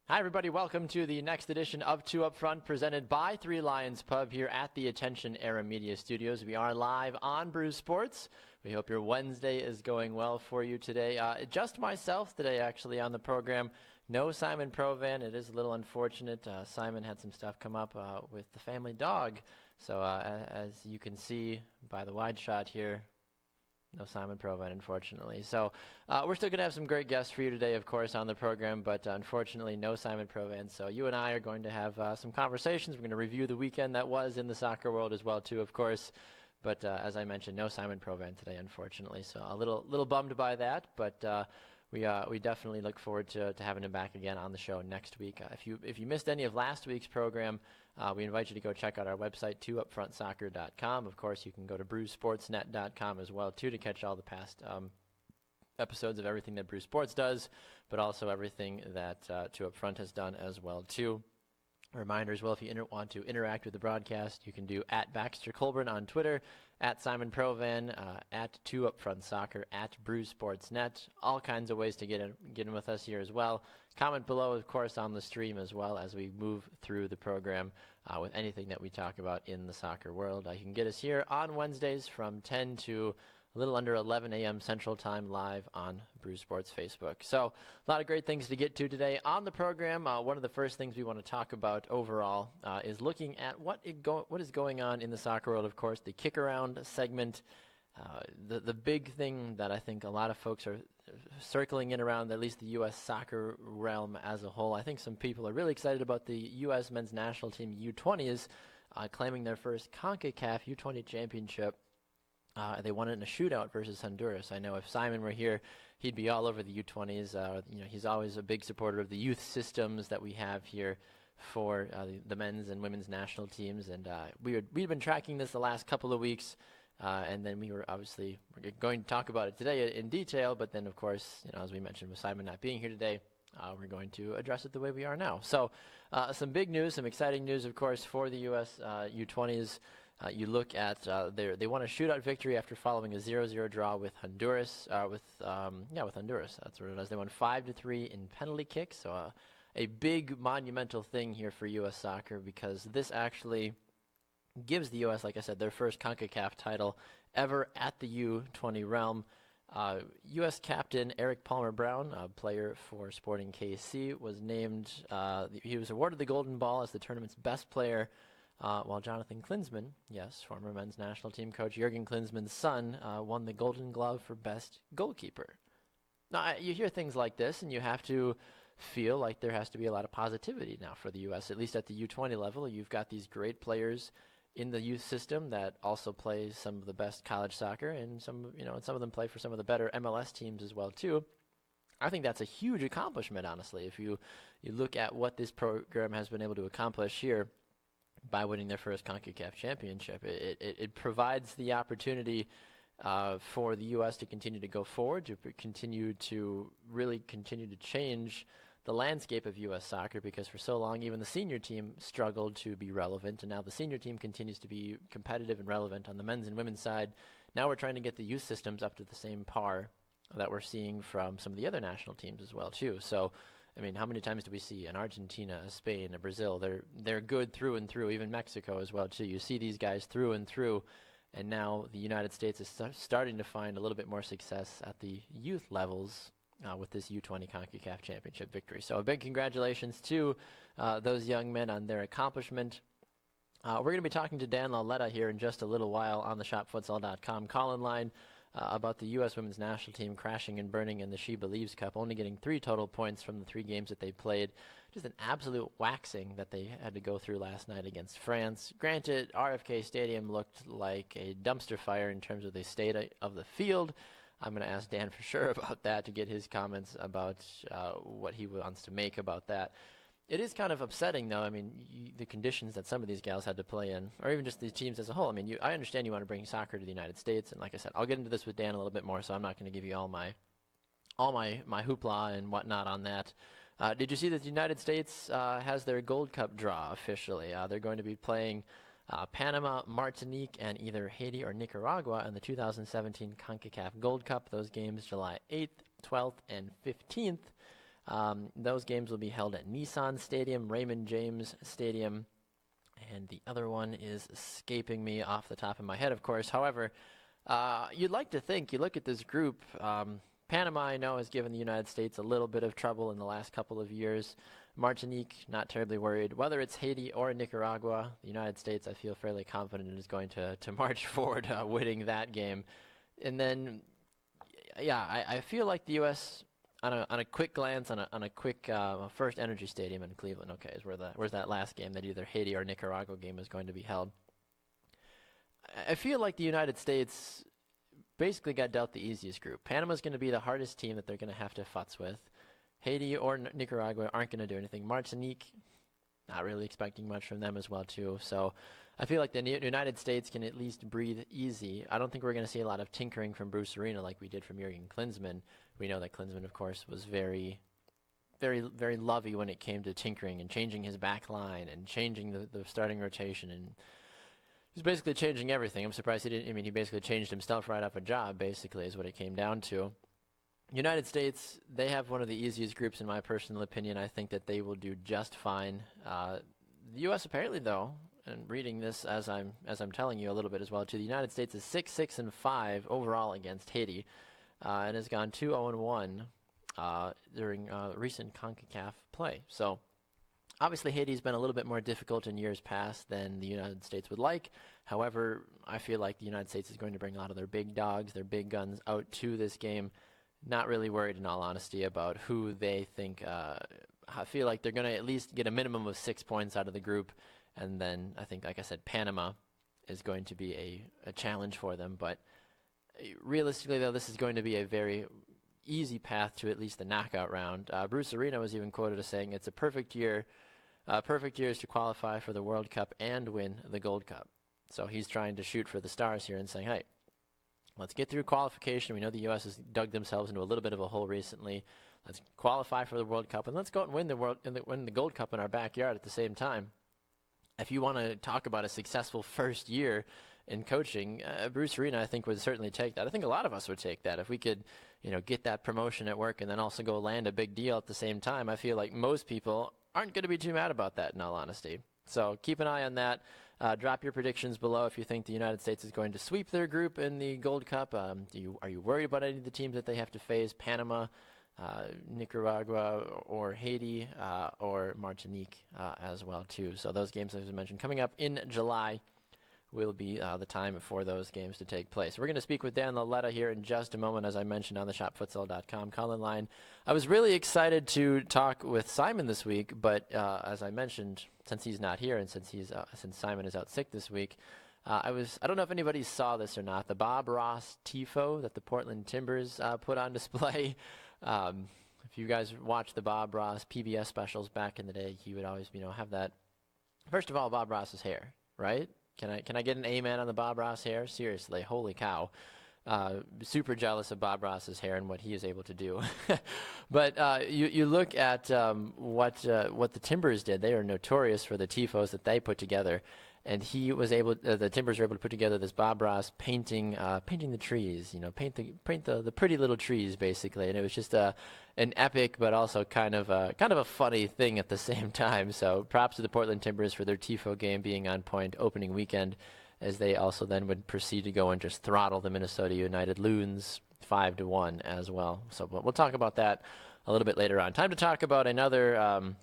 Hi, everybody. Welcome to the next edition of Two Up Front, presented by Three Lions Pub here at the Attention Era Media Studios. We are live on Brew Sports. We hope your Wednesday is going well for you today. Just myself today, actually, on the program. No Simon Provan. It is a little unfortunate. Simon had some stuff come up with the family dog. So as you can see by the wide shot here, no Simon Provan, unfortunately. So we're still going to have some great guests for you today, of course, on the program, but unfortunately, no Simon Provan. So you and I are going to have some conversations. We're going to review the weekend that was in the soccer world as well, too, of course. But as I mentioned, no Simon Provan today, unfortunately. So a little bummed by that, but we definitely look forward to having him back again on the show next week. If you missed any of last week's program, we invite you to go check out our website, 2upfrontsoccer.com. Of course, you can go to brewsportsnet.com as well, too, to catch all the past episodes of everything that Brew Sports does, but also everything that 2 Up Front has done as well, too. A reminder as well, if you want to interact with the broadcast, you can do at Baxter Colburn on Twitter, at Simon Provan, at 2 Up Front Soccer, at Brew Sports Net. All kinds of ways to get in with us here as well. Comment below, of course, on the stream as well as we move through the program with anything that we talk about in the soccer world. You can get us here on Wednesdays from 10 to a little under 11 a.m. Central Time live on Brew Sports Facebook. So a lot of great things to get to today on the program. One of the first things we want to talk about overall is looking at what is going on in the soccer world, of course, the kick around segment. The big thing that I think a lot of folks are circling in around, at least the U.S. soccer realm as a whole. I think some people are really excited about the U.S. men's national team U20s claiming their first CONCACAF U20 championship. They won it in a shootout versus Honduras. I know if Simon were here, he'd be all over the U20s. He's always a big supporter of the youth systems that we have here for the men's and women's national teams. And we've been tracking this the last couple of weeks. And then we're going to talk about it today in detail. But then, of course, as we mentioned with Simon not being here today, we're going to address it the way we are now. So some big news, some exciting news, of course, for the U.S. U20s. You look at they won a shootout victory after following a 0-0 draw with Honduras. With Honduras. That's what it was. They won 5-3 in penalty kicks. So a big monumental thing here for U.S. soccer, because this actually gives the U.S., like I said, their first CONCACAF title ever at the U20 realm. U.S. captain Eric Palmer Brown, a player for Sporting KC, was named. He was awarded the Golden Ball as the tournament's best player. While Jonathan Klinsmann, yes, former men's national team coach Jurgen Klinsmann's son, won the Golden Glove for best goalkeeper. Now, you hear things like this, and you have to feel like there has to be a lot of positivity now for the U.S., at least at the U20 level. You've got these great players in the youth system that also play some of the best college soccer, and some of them play for some of the better MLS teams as well, too. I think that's a huge accomplishment, honestly, if you look at what this program has been able to accomplish here. By winning their first CONCACAF championship, it provides the opportunity for the U.S. to continue to go forward, to continue to change the landscape of U.S. soccer, because for so long even the senior team struggled to be relevant, and now the senior team continues to be competitive and relevant on the men's and women's side. Now we're trying to get the youth systems up to the same par that we're seeing from some of the other national teams as well, too. So I mean, how many times do we see an Argentina, a Spain, a Brazil? They're good through and through, even Mexico as well, too. You see these guys through and through, and now the United States is starting to find a little bit more success at the youth levels with this U20 CONCACAF championship victory. So a big congratulations to those young men on their accomplishment. We're going to be talking to Dan Lauletta here in just a little while on the shopfutsal.com call-in line. About the U.S. women's national team crashing and burning in the SheBelieves Cup, only getting 3 total points from the 3 games that they played. Just an absolute waxing that they had to go through last night against France. Granted, RFK Stadium looked like a dumpster fire in terms of the state of the field. I'm going to ask Dan for sure about that to get his comments about what he wants to make about that. It is kind of upsetting, though. I mean, the conditions that some of these gals had to play in, or even just these teams as a whole. I mean, I understand you want to bring soccer to the United States, and like I said, I'll get into this with Dan a little bit more, so I'm not going to give you all my hoopla and whatnot on that. Did you see that the United States has their Gold Cup draw officially? They're going to be playing Panama, Martinique, and either Haiti or Nicaragua in the 2017 CONCACAF Gold Cup. Those games July 8th, 12th, and 15th. Those games will be held at Nissan Stadium, Raymond James Stadium, and the other one is escaping me off the top of my head, of course. However, you'd like to think, you look at this group, Panama, I know, has given the United States a little bit of trouble in the last couple of years. Martinique, not terribly worried. Whether it's Haiti or Nicaragua, the United States, I feel fairly confident is going to march forward winning that game. And then, yeah, I feel like the U.S., on a quick glance, on a quick First Energy Stadium in Cleveland, okay, is where's that last game that either Haiti or Nicaragua game is going to be held. I feel like the United States basically got dealt the easiest group. Panama's going to be the hardest team that they're going to have to futz with. Haiti or Nicaragua aren't going to do anything. Martinique, not really expecting much from them as well, too. So I feel like the United States can at least breathe easy. I don't think we're going to see a lot of tinkering from Bruce Arena like we did from Jurgen Klinsmann. We know that Klinsmann, of course, was very, very, very lovey when it came to tinkering and changing his back line and changing the starting rotation. And he's basically changing everything. I'm surprised he didn't. I mean, he basically changed himself right off a job, basically, is what it came down to. United States, they have one of the easiest groups in my personal opinion. I think that they will do just fine. The U.S. apparently, though, and reading this as I'm telling you a little bit as well too, the United States is 6-6-5 overall against Haiti, and has gone 2-0-1 during recent CONCACAF play. So obviously Haiti's been a little bit more difficult in years past than the United States would like. However, I feel like the United States is going to bring a lot of their big dogs, their big guns out to this game. Not really worried, in all honesty, about who they think. I feel like they're going to at least get a minimum of 6 points out of the group. And then I think, like I said, Panama is going to be a challenge for them. But realistically, though, this is going to be a very easy path to at least the knockout round. Bruce Arena was even quoted as saying it's a perfect year. Perfect years to qualify for the World Cup and win the Gold Cup. So he's trying to shoot for the stars here and saying, hey, let's get through qualification. We know the U.S. has dug themselves into a little bit of a hole recently. Let's qualify for the World Cup, and let's go out and win the Gold Cup in our backyard at the same time. If you want to talk about a successful first year in coaching, Bruce Arena, I think, would certainly take that. I think a lot of us would take that. If we could, get that promotion at work and then also go land a big deal at the same time, I feel like most people aren't going to be too mad about that, in all honesty. So keep an eye on that. Drop your predictions below if you think the United States is going to sweep their group in the Gold Cup. Are you worried about any of the teams that they have to face? Panama, Nicaragua, or Haiti, or Martinique as well too. So those games, as I mentioned, coming up in July will be the time for those games to take place. We're going to speak with Dan Lauletta here in just a moment, as I mentioned, on the shopfutsal.com call-in line. I was really excited to talk with Simon this week, but as I mentioned, since he's not here and since Simon is out sick this week, I don't know if anybody saw this or not, the Bob Ross tifo that the Portland Timbers put on display. If you guys watched the Bob Ross PBS specials back in the day, he would always, have that. First of all, Bob Ross's hair, right? Can I get an amen on the Bob Ross hair? Seriously, holy cow. Super jealous of Bob Ross's hair and what he is able to do. But you look at what the Timbers did. They are notorious for the tifos that they put together. And the Timbers were able to put together this Bob Ross painting the trees, paint the pretty little trees, basically. And it was just an epic, but also kind of a funny thing at the same time. So props to the Portland Timbers for their tifo game being on point opening weekend, as they also then would proceed to go and just throttle the Minnesota United Loons 5-1 as well. So we'll talk about that a little bit later on. Time to talk about another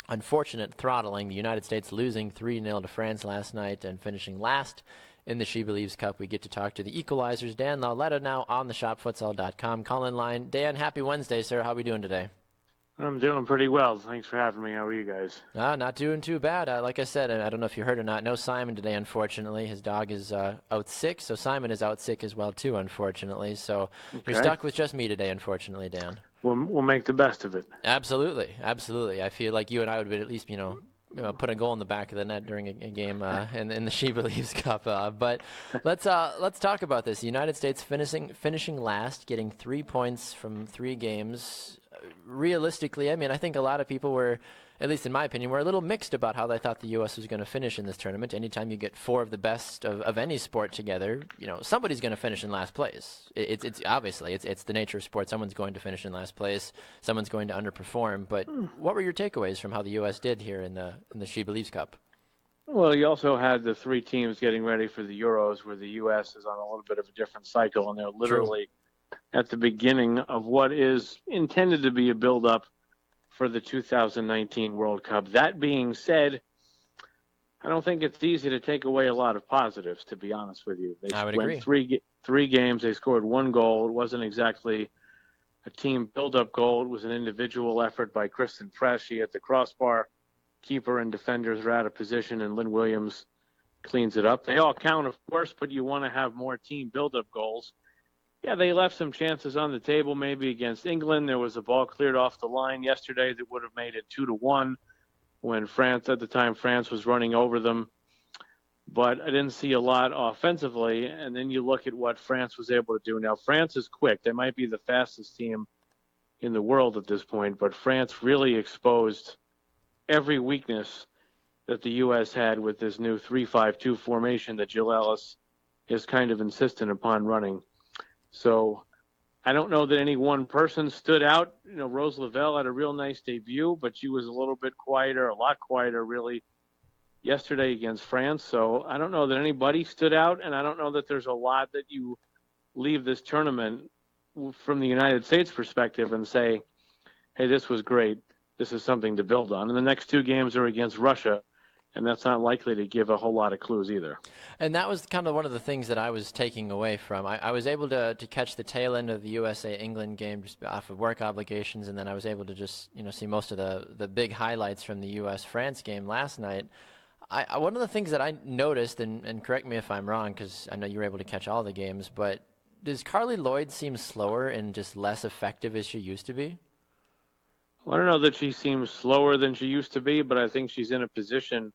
unfortunate throttling. The United States losing 3-0 to France last night and finishing last in the SheBelieves Cup. We get to talk to the Equalizers. Dan Lauletta now on the shopfutsal.com call-in line. Dan, happy Wednesday, sir. How are we doing today? I'm doing pretty well. Thanks for having me. How are you guys? Not doing too bad. Like I said, I don't know if you heard or not, no Simon today, unfortunately. His dog is out sick, so Simon is out sick as well, too, unfortunately. So You're stuck with just me today, unfortunately, Dan. We'll make the best of it. Absolutely. I feel like you and I would at least, put a goal in the back of the net during a game in the SheBelieves Cup. But let's talk about this. The United States finishing last, getting 3 points from 3 games. realistically, I mean, I think a lot of people were, at least in my opinion, were a little mixed about how they thought the U.S. was going to finish in this tournament. Anytime you get four of the best of any sport together, somebody's going to finish in last place. It's obviously it's the nature of sport. Someone's going to finish in last place. Someone's going to underperform. But what were your takeaways from how the U.S. did here in the SheBelieves Cup? Well, you also had the three teams getting ready for the Euros, where the U.S. is on a little bit of a different cycle, and they're literally at the beginning of what is intended to be a build-up for the 2019 World Cup. That being said, I don't think it's easy to take away a lot of positives, to be honest with you. I would went agree. three games. They scored one goal. It wasn't exactly a team build-up goal. It was an individual effort by Kristen Press. She hit the crossbar. Keeper and defenders are out of position, and Lynn Williams cleans it up. They all count, of course, but you want to have more team build-up goals. Yeah, they left some chances on the table, maybe against England. There was a ball cleared off the line yesterday that would have made it 2-1 when France was running over them. But I didn't see a lot offensively. And then you look at what France was able to do. Now, France is quick. They might be the fastest team in the world at this point, but France really exposed every weakness that the U.S. had with this new 3-5-2 formation that Jill Ellis is kind of insistent upon running. So I don't know that any one person stood out. Rose Lavelle had a real nice debut, but she was a lot quieter, really, yesterday against France. So I don't know that anybody stood out, and I don't know that there's a lot that you leave this tournament from the United States perspective and say, hey, this was great. This is something to build on. And the next two games are against Russia, and that's not likely to give a whole lot of clues either. And that was kind of one of the things that I was taking away from. I was able to catch the tail end of the USA-England game just off of work obligations, and then I was able to just see most of the big highlights from the U.S.-France game last night. One of the things that I noticed, and correct me if I'm wrong, because I know you were able to catch all the games, but does Carly Lloyd seem slower and just less effective as she used to be? Well, I don't know that she seems slower than she used to be, but I think she's in a position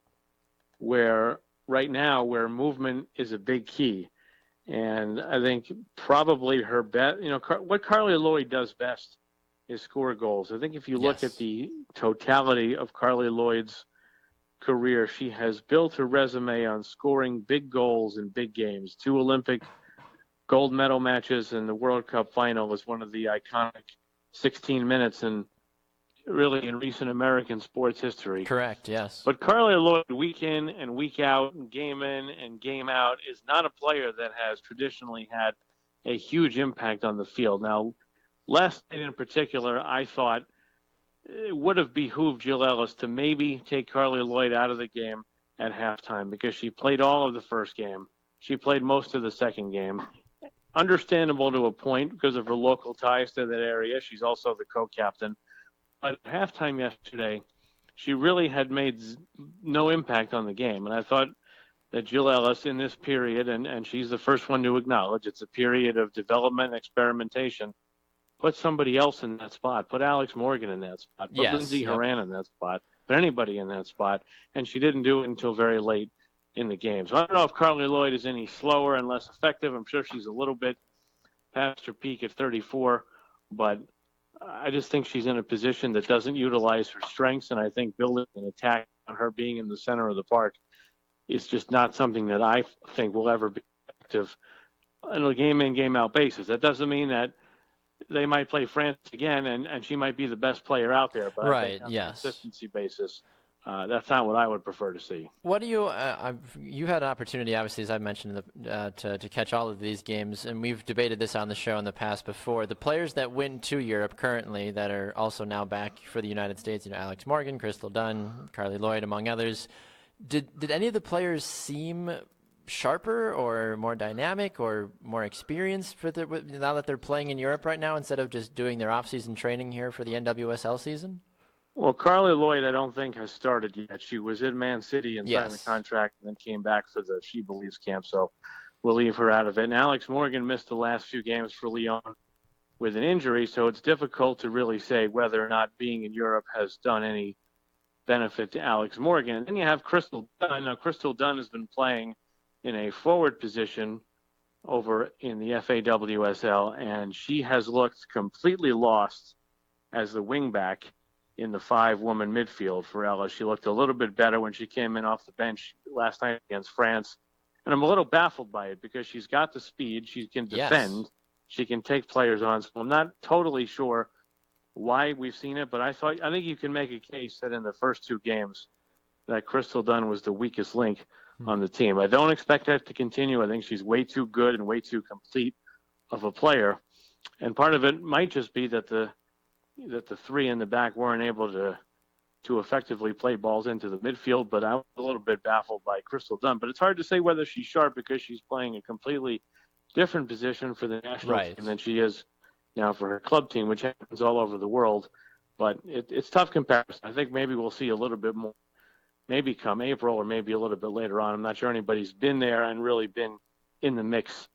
where right now where movement is a big key. And I think probably her best, what Carly Lloyd does best is score goals. I think if you look at the totality of Carly Lloyd's career, she has built her resume on scoring big goals in big games. 2 Olympic gold medal matches, and the World Cup final was one of the iconic 16 minutes in recent American sports history. Correct, yes. But Carly Lloyd, week in and week out, game in and game out, is not a player that has traditionally had a huge impact on the field. Now, last night in particular, I thought it would have behooved Jill Ellis to maybe take Carly Lloyd out of the game at halftime, because she played all of the first game. She played most of the second game. Understandable to a point because of her local ties to that area. She's also the co-captain. But at halftime yesterday, she really had made no impact on the game. And I thought that Jill Ellis in this period, and she's the first one to acknowledge it's a period of development and experimentation, put somebody else in that spot. Put Alex Morgan in that spot. Put Lindsey Horan in that spot. Put anybody in that spot. And she didn't do it until very late in the game. So I don't know if Carly Lloyd is any slower and less effective. I'm sure she's a little bit past her peak at 34, but I just think she's in a position that doesn't utilize her strengths, and I think building an attack on her being in the center of the park is just not something that I think will ever be effective on a game-in, game-out basis. That doesn't mean that they might play France again, and she might be the best player out there, but I think on a consistency basis, that's not what I would prefer to see. What do you you had an opportunity, obviously, as I mentioned, to catch all of these games, and we've debated this on the show in the past before. The players that went to Europe currently that are also now back for the United States, Alex Morgan, Crystal Dunn, Carly Lloyd, among others, did any of the players seem sharper or more dynamic or more experienced now that they're playing in Europe right now instead of just doing their off-season training here for the NWSL season? Well, Carly Lloyd, I don't think has started yet. She was in Man City and signed the contract and then came back for the SheBelieves camp, so we'll leave her out of it. And Alex Morgan missed the last few games for Lyon with an injury, so it's difficult to really say whether or not being in Europe has done any benefit to Alex Morgan. And then you have Crystal Dunn. Now, Crystal Dunn has been playing in a forward position over in the FAWSL, and she has looked completely lost as the wingback in the 5-woman midfield for Ella. She looked a little bit better when she came in off the bench last night against France. And I'm a little baffled by it because she's got the speed. She can defend. Yes. She can take players on. So I'm not totally sure why we've seen it, but I think you can make a case that in the first 2 games that Crystal Dunn was the weakest link on the team. I don't expect that to continue. I think she's way too good and way too complete of a player. And part of it might just be that the 3 in the back weren't able to effectively play balls into the midfield, but I was a little bit baffled by Crystal Dunn. But it's hard to say whether she's sharp because she's playing a completely different position for the national team than she is now for her club team, which happens all over the world. But it's tough comparison. I think maybe we'll see a little bit more, maybe come April or maybe a little bit later on. I'm not sure anybody's been there and really been in the mix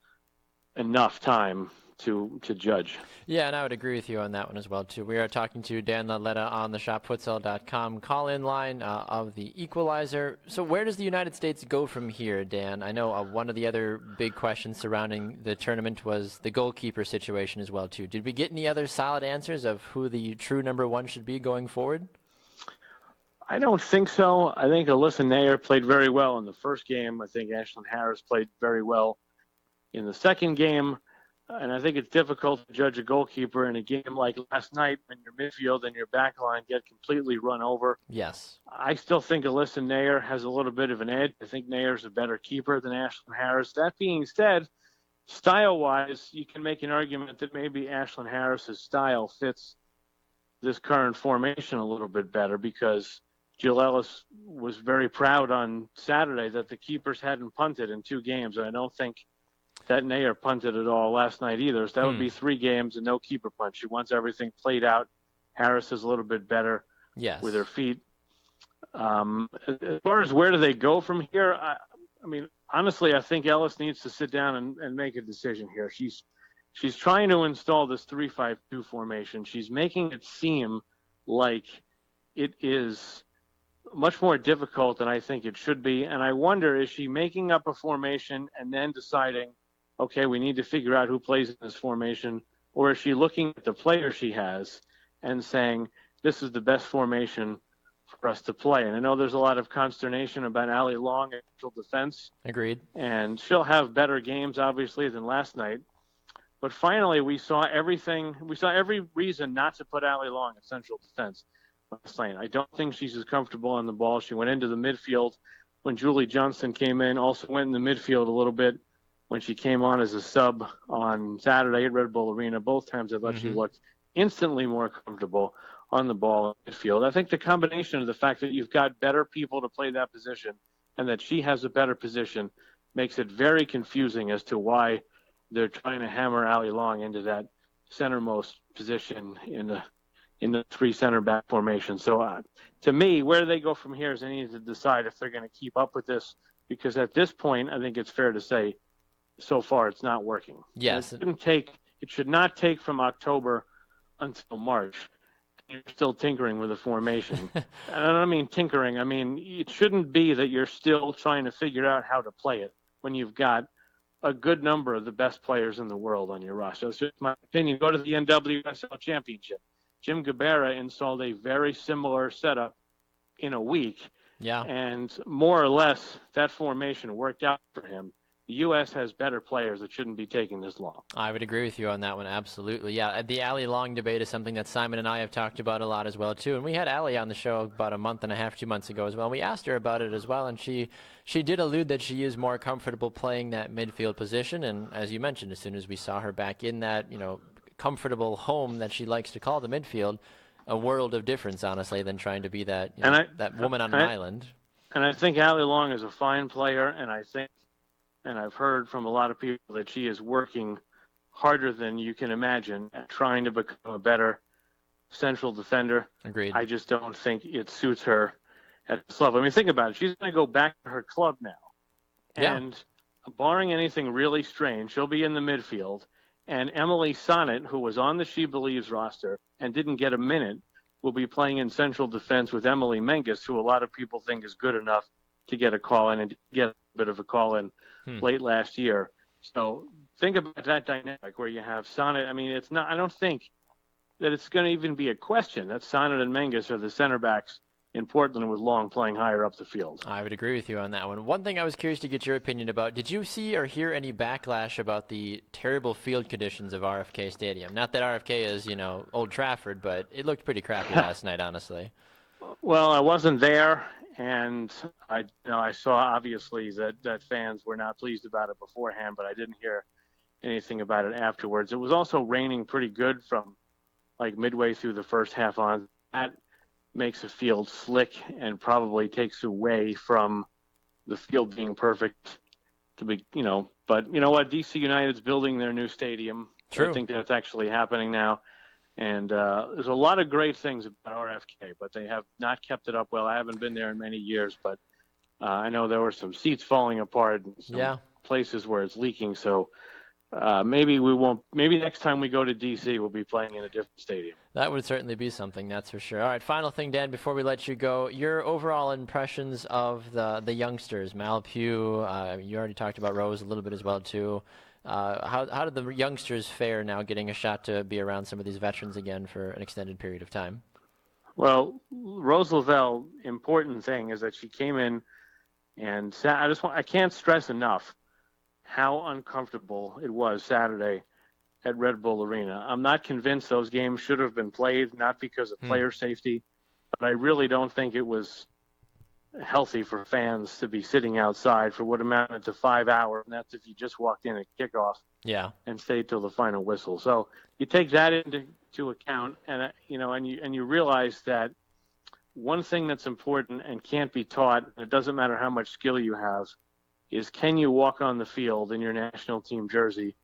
enough time to judge. Yeah, and I would agree with you on that one as well, too. We are talking to Dan Lauletta on the shopfutsal.com call-in line of the Equalizer. So where does the United States go from here, Dan? I know one of the other big questions surrounding the tournament was the goalkeeper situation as well, too. Did we get any other solid answers of who the true number 1 should be going forward? I don't think so. I think Alyssa Nair played very well in the first game. I think Ashlyn Harris played very well in the second game. And I think it's difficult to judge a goalkeeper in a game like last night when your midfield and your back line get completely run over. Yes. I still think Alyssa Nair has a little bit of an edge. I think Nair's a better keeper than Ashlyn Harris. That being said, style-wise, you can make an argument that maybe Ashlyn Harris's style fits this current formation a little bit better because Jill Ellis was very proud on Saturday that the keepers hadn't punted in 2 games, and I don't think that Nair punted at all last night either. So that would be 3 games and no keeper punch. She wants everything played out. Harris is a little bit better with her feet. As far as where do they go from here, I mean, honestly, I think Ellis needs to sit down and make a decision here. She's trying to install this 3-5-2 formation. She's making it seem like it is much more difficult than I think it should be. And I wonder, is she making up a formation and then deciding, okay, we need to figure out who plays in this formation, or is she looking at the player she has and saying, this is the best formation for us to play? And I know there's a lot of consternation about Allie Long in central defense. Agreed. And she'll have better games, obviously, than last night. But finally, we saw every reason not to put Allie Long in central defense last night. I don't think she's as comfortable on the ball. She went into the midfield when Julie Johnston came in, also went in the midfield a little bit when she came on as a sub on Saturday at Red Bull Arena. Both times I thought she looked instantly more comfortable on the ball in midfield. I think the combination of the fact that you've got better people to play that position and that she has a better position makes it very confusing as to why they're trying to hammer Allie Long into that centermost position in the 3 center back formation. So to me, where do they go from here is they need to decide if they're going to keep up with this, because at this point, I think it's fair to say so far it's not working. Yes. It should not take from October until March. You're still tinkering with the formation. And I don't mean tinkering. I mean, it shouldn't be that you're still trying to figure out how to play it when you've got a good number of the best players in the world on your roster. That's just my opinion. Go to the NWSL Championship. Jim Gabera installed a very similar setup in a week. Yeah. And more or less, that formation worked out for him. The U.S. has better players. It shouldn't be taking this long. I would agree with you on that one, absolutely. Yeah, the Allie Long debate is something that Simon and I have talked about a lot as well, too. And we had Allie on the show about a month and a half, 2 months ago as well. We asked her about it as well, and she did allude that she is more comfortable playing that midfield position. And as you mentioned, as soon as we saw her back in that, comfortable home that she likes to call the midfield, a world of difference, honestly, than trying to be that that woman on an island. And I think Allie Long is a fine player, and I've heard from a lot of people that she is working harder than you can imagine at trying to become a better central defender. Agreed. I just don't think it suits her at this level. I mean, think about it. She's going to go back to her club now. Yeah. And barring anything really strange, she'll be in the midfield. And Emily Sonnet, who was on the SheBelieves roster and didn't get a minute, will be playing in central defense with Emily Menges, who a lot of people think is good enough to get a call in and get a bit of a call in late last year. So think about that dynamic where you have Sonnet. I mean, I don't think that it's going to even be a question that Sonnet and Menges are the center backs in Portland with Long playing higher up the field. I would agree with you on that one. One thing I was curious to get your opinion about, did you see or hear any backlash about the terrible field conditions of RFK Stadium? Not that RFK is, Old Trafford, but it looked pretty crappy last night, honestly. Well, I wasn't there, and I saw obviously that fans were not pleased about it beforehand, but I didn't hear anything about it afterwards. It was also raining pretty good from like midway through the first half on. That makes the field slick and probably takes away from the field being perfect to be, but you know what? DC United's building their new stadium. True. I think that's actually happening now. And there's a lot of great things about RFK, but they have not kept it up well. I haven't been there in many years, but I know there were some seats falling apart and some places where it's leaking. So maybe we won't. Maybe next time we go to DC, we'll be playing in a different stadium. That would certainly be something, that's for sure. All right, final thing, Dan, before we let you go, your overall impressions of the youngsters, Mal Pugh. You already talked about Rose a little bit as well too. How did the youngsters fare now, getting a shot to be around some of these veterans again for an extended period of time? Well, Rose Lavelle, important thing is that she came in, and I can't stress enough how uncomfortable it was Saturday at Red Bull Arena. I'm not convinced those games should have been played, not because of player safety, but I really don't think it was healthy for fans to be sitting outside for what amounted to 5 hours, and that's if you just walked in at kickoff and stayed till the final whistle. So you take that into account, and you realize that one thing that's important and can't be taught, and it doesn't matter how much skill you have, is can you walk on the field in your national team jersey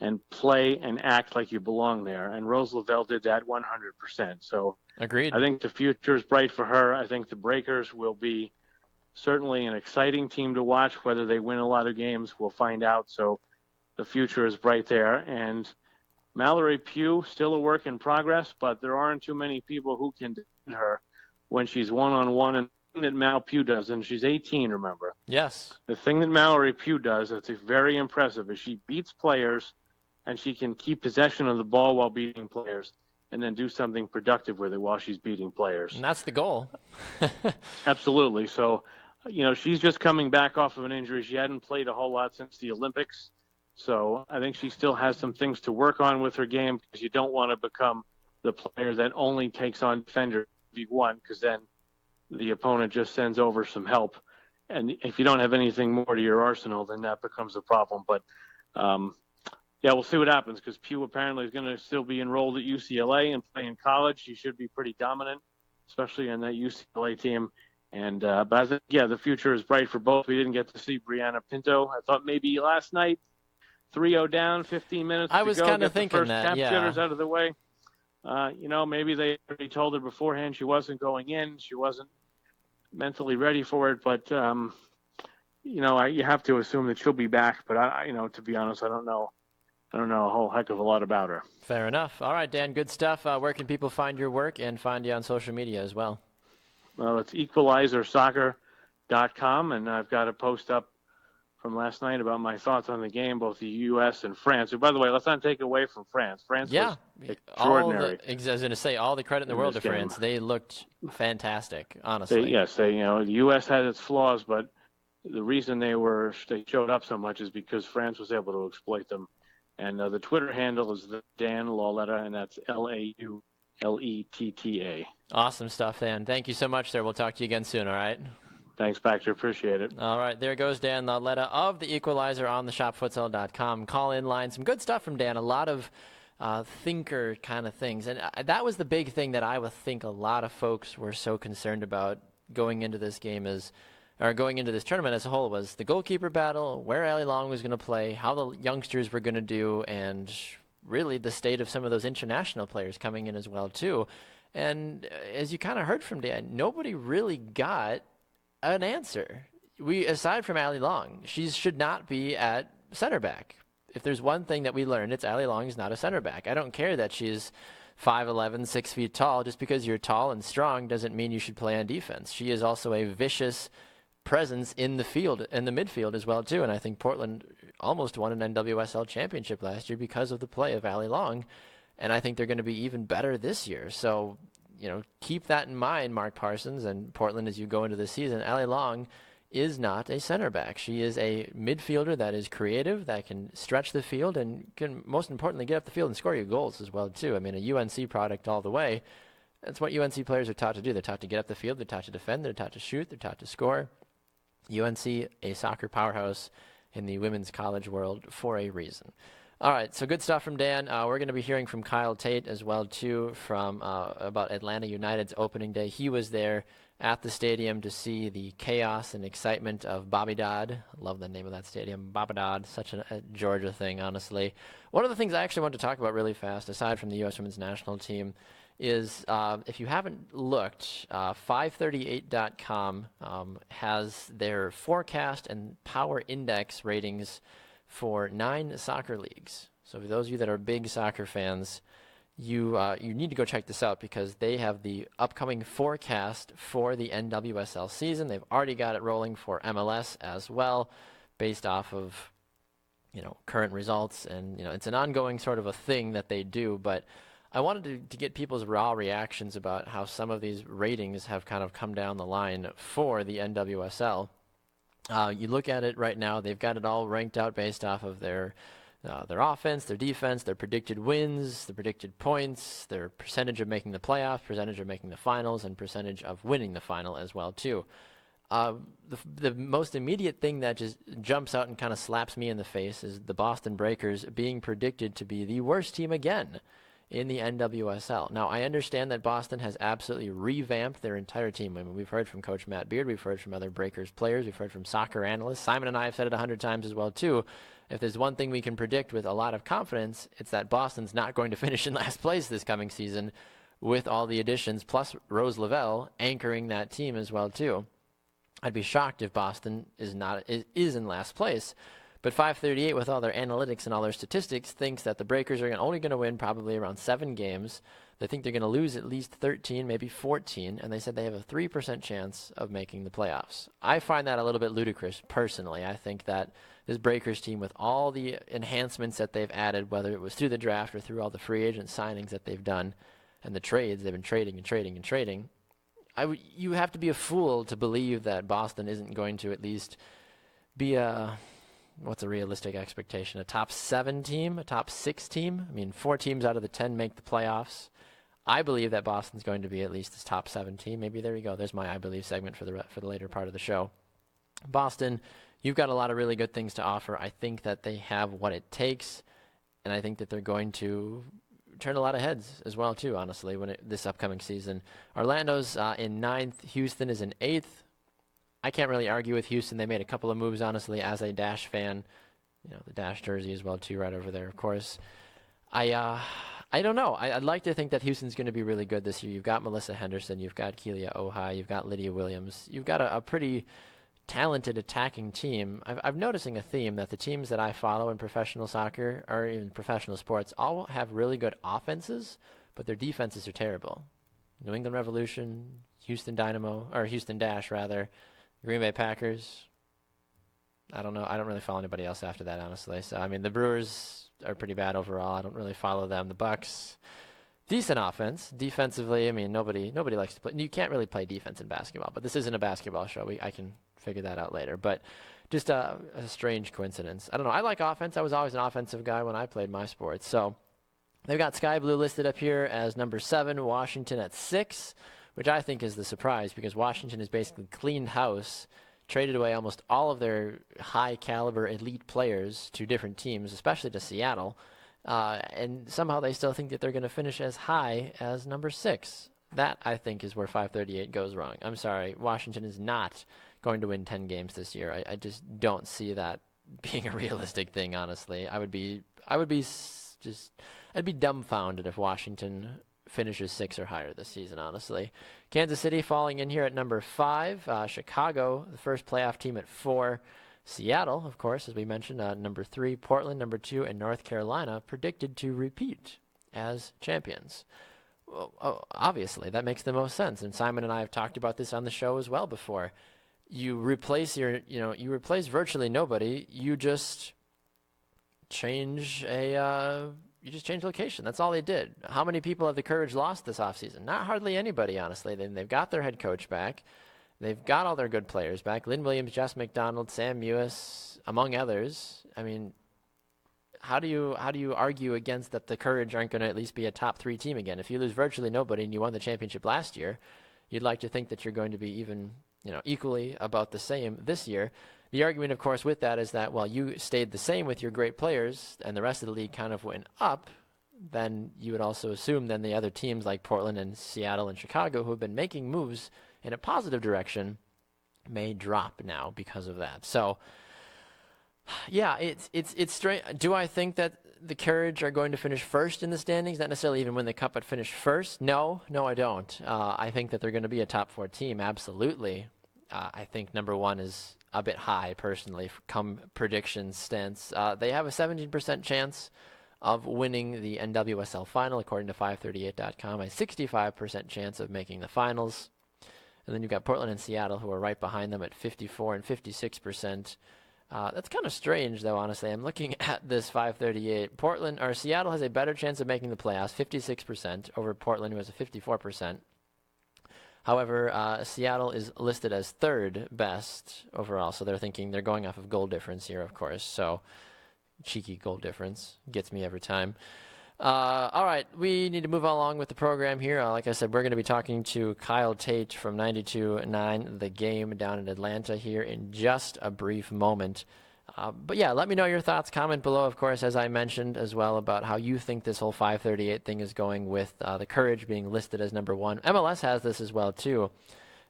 and play and act like you belong there? And Rose Lavelle did that 100%. So agreed. I think the future is bright for her. I think the Breakers will be certainly an exciting team to watch. Whether they win a lot of games, we'll find out. So the future is bright there. And Mallory Pugh, still a work in progress, but there aren't too many people who can defend her when she's one-on-one. And the thing that Mal Pugh does, and she's 18, remember? Yes. The thing that Mallory Pugh does that's very impressive is she beats players, and she can keep possession of the ball while beating players and then do something productive with it while she's beating players. And that's the goal. Absolutely. So, she's just coming back off of an injury. She hadn't played a whole lot since the Olympics. So I think she still has some things to work on with her game, because you don't want to become the player that only takes on defender V1, because then the opponent just sends over some help. And if you don't have anything more to your arsenal, then that becomes a problem. But, we'll see what happens, because Pugh apparently is going to still be enrolled at UCLA and play in college. She should be pretty dominant, especially on that UCLA team. And but I think, the future is bright for both. We didn't get to see Brianna Pinto. I thought maybe last night, 3-0 down, 15 minutes I was to go, kind of get the thinking first that, tap jitters out of the way. Maybe they already told her beforehand she wasn't going in. She wasn't mentally ready for it. But, you have to assume that she'll be back. But, to be honest, I don't know a whole heck of a lot about her. Fair enough. All right, Dan, good stuff. Where can people find your work and find you on social media as well? Well, it's equalizersoccer.com, and I've got a post up from last night about my thoughts on the game, both the U.S. and France. And by the way, let's not take away from France. France was extraordinary. I was going to say, all the credit in the world to France. They looked fantastic, honestly. The U.S. had its flaws, but the reason they showed up so much is because France was able to exploit them. And the Twitter handle is Dan Lauletta, and that's Lauletta. Awesome stuff, Dan. Thank you so much, sir. We'll talk to you again soon, all right? Thanks, Baxter. Appreciate it. All right, there goes Dan Lauletta of the Equalizer on the shopfutsal.com call-in line. Some good stuff from Dan, a lot of thinker kind of things. And that was the big thing that I would think a lot of folks were so concerned about going into this game going into this tournament as a whole, was the goalkeeper battle, where Ali Long was going to play, how the youngsters were going to do, and really the state of some of those international players coming in as well, too. And as you kind of heard from Dan, nobody really got an answer. Aside from Ali Long, she should not be at center back. If there's one thing that we learned, it's Ali Long is not a center back. I don't care that she's 5'11", 6 feet tall. Just because you're tall and strong doesn't mean you should play on defense. She is also a vicious presence in the field, in the midfield as well, too. And I think Portland almost won an NWSL championship last year because of the play of Ali Long. and I think they're going to be even better this year. So, keep that in mind, Mark Parsons and Portland, as you go into the season. Allie Long is not a center back. She is a midfielder that is creative, that can stretch the field, and can, most importantly, get up the field and score you goals as well, too. I mean, a UNC product all the way. That's what UNC players are taught to do. They're taught to get up the field, they're taught to defend, they're taught to shoot, they're taught to score. UNC, a soccer powerhouse in the women's college world for a reason. All right, so good stuff from Dan. We're going to be hearing from Kyle Tait as well, too, from about Atlanta United's opening day. He was there at the stadium to see the chaos and excitement of Bobby Dodd. I love the name of that stadium, Bobby Dodd. Such a Georgia thing, honestly. One of the things I actually want to talk about really fast, aside from the U.S. women's national team, is if you haven't looked, 538.com has their forecast and power index ratings for 9 soccer leagues. So for those of you that are big soccer fans, you need to go check this out, because they have the upcoming forecast for the NWSL season. They've already got it rolling for MLS as well, based off of current results, and it's an ongoing sort of a thing that they do. But I wanted to get people's raw reactions about how some of these ratings have kind of come down the line for the NWSL. You look at it right now, they've got it all ranked out based off of their offense, their defense, their predicted wins, the predicted points, their percentage of making the playoffs, percentage of making the finals, and percentage of winning the final as well, too. The most immediate thing that just jumps out and kind of slaps me in the face is the Boston Breakers being predicted to be the worst team again in the NWSL. Now, I understand that Boston has absolutely revamped their entire team. I mean, we've heard from Coach Matt Beard, we've heard from other Breakers players, we've heard from soccer analysts. Simon and I have said it 100 times as well, too. If there's one thing we can predict with a lot of confidence, it's that Boston's not going to finish in last place this coming season with all the additions, plus Rose Lavelle anchoring that team as well, too. I'd be shocked if Boston is in last place. But 538, with all their analytics and all their statistics, thinks that the Breakers are only going to win probably around 7 games. They think they're going to lose at least 13, maybe 14, and they said they have a 3% chance of making the playoffs. I find that a little bit ludicrous, personally. I think that this Breakers team, with all the enhancements that they've added, whether it was through the draft or through all the free agent signings that they've done, and the trades, they've been trading and trading and trading, you have to be a fool to believe that Boston isn't going to at least be what's a realistic expectation? A top 7 team? A top 6 team? I mean, 4 teams out of the 10 make the playoffs. I believe that Boston's going to be at least this top 7 team. Maybe there you go. There's my I believe segment for the later part of the show. Boston, you've got a lot of really good things to offer. I think that they have what it takes, and I think that they're going to turn a lot of heads as well, too, honestly, this upcoming season. Orlando's in 9th. Houston is in 8th. I can't really argue with Houston. They made a couple of moves, honestly, as a Dash fan. The Dash jersey as well, too, right over there, of course. I don't know. I'd like to think that Houston's going to be really good this year. You've got Melissa Henderson. You've got Keelia Ohai. You've got Lydia Williams. You've got a pretty talented attacking team. I'm noticing a theme that the teams that I follow in professional soccer or in professional sports all have really good offenses, but their defenses are terrible. New England Revolution, Houston Dash, rather. Green Bay Packers. I don't know. I don't really follow anybody else after that, honestly. So, I mean, the Brewers are pretty bad overall. I don't really follow them. The Bucks, decent offense. Defensively, I mean, nobody likes to play. You can't really play defense in basketball, but this isn't a basketball show. I can figure that out later. But just a strange coincidence. I don't know. I like offense. I was always an offensive guy when I played my sports. So they've got Sky Blue listed up here as number 7, Washington at 6. Which I think is the surprise, because Washington has basically cleaned house, traded away almost all of their high-caliber elite players to different teams, especially to Seattle, and somehow they still think that they're going to finish as high as number 6. That, I think, is where 538 goes wrong. I'm sorry, Washington is not going to win 10 games this year. I just don't see that being a realistic thing, honestly. I'd be dumbfounded if Washington finishes 6 or higher this season, honestly. Kansas City falling in here at number 5. Chicago, the first playoff team, at 4. Seattle, of course, as we mentioned, number 3. Portland, number 2. And North Carolina predicted to repeat as champions. Well, obviously, that makes the most sense. And Simon and I have talked about this on the show as well before. You replace you replace virtually nobody. You just change a you just change location. That's all they did. How many people have the Courage lost this offseason? Not hardly anybody, honestly. They've got their head coach back. They've got all their good players back. Lynn Williams, Jess McDonald, Sam Mewis, among others. I mean, how do you argue against that the Courage aren't going to at least be a top 3 team again? If you lose virtually nobody and you won the championship last year, you'd like to think that you're going to be even, equally about the same this year. The argument, of course, with that is that, well, you stayed the same with your great players and the rest of the league kind of went up, then you would also assume then the other teams like Portland and Seattle and Chicago who have been making moves in a positive direction may drop now because of that. So, yeah, it's strange. Do I think that the Courage are going to finish first in the standings? Not necessarily even win the Cup, but finish first? No, I don't. I think that they're going to be a top 4 team, absolutely. I think number 1 is a bit high, personally, come prediction stance. They have a 17% chance of winning the NWSL final, according to 538.com, a 65% chance of making the finals. And then you've got Portland and Seattle, who are right behind them at 54 and 56%. That's kind of strange, though, honestly. I'm looking at this 538. Seattle has a better chance of making the playoffs, 56%, over Portland, who has a 54%. However, Seattle is listed as 3rd best overall, so they're going off of goal difference here, of course. So, cheeky goal difference gets me every time. All right, we need to move along with the program here. Like I said, we're going to be talking to Kyle Tait from 92.9 The Game down in Atlanta here in just a brief moment. But yeah, let me know your thoughts. Comment below, of course, as I mentioned as well, about how you think this whole 538 thing is going with the Courage being listed as number 1. MLS has this as well, too.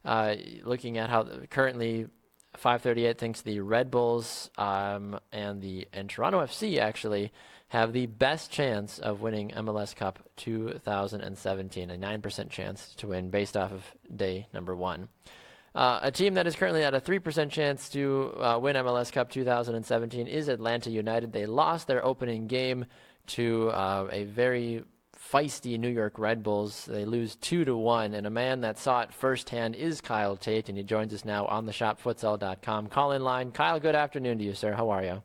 Looking at how currently 538 thinks the Red Bulls and Toronto FC actually have the best chance of winning MLS Cup 2017, a 9% chance to win based off of day number 1. A team that is currently at a 3% chance to win MLS Cup 2017 is Atlanta United. They lost their opening game to a very feisty New York Red Bulls. They lose 2-1, and a man that saw it firsthand is Kyle Tait, and he joins us now on the shopfutsal.com call-in line. Kyle, good afternoon to you, sir. How are you?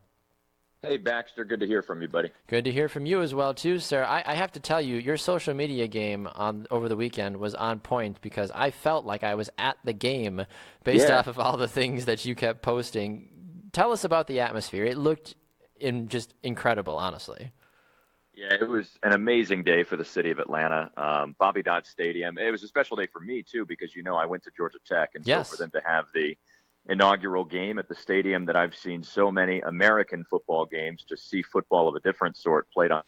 Hey, Baxter. Good to hear from you, buddy. Good to hear from you as well, too, sir. I have to tell you, your social media game over the weekend was on point because I felt like I was at the game based off of all the things that you kept posting. Tell us about the atmosphere. It looked just incredible, honestly. Yeah, it was an amazing day for the city of Atlanta. Bobby Dodd Stadium. It was a special day for me, too, because, I went to Georgia Tech. And so for them to have the inaugural game at the stadium that I've seen so many American football games, to see football of a different sort played on,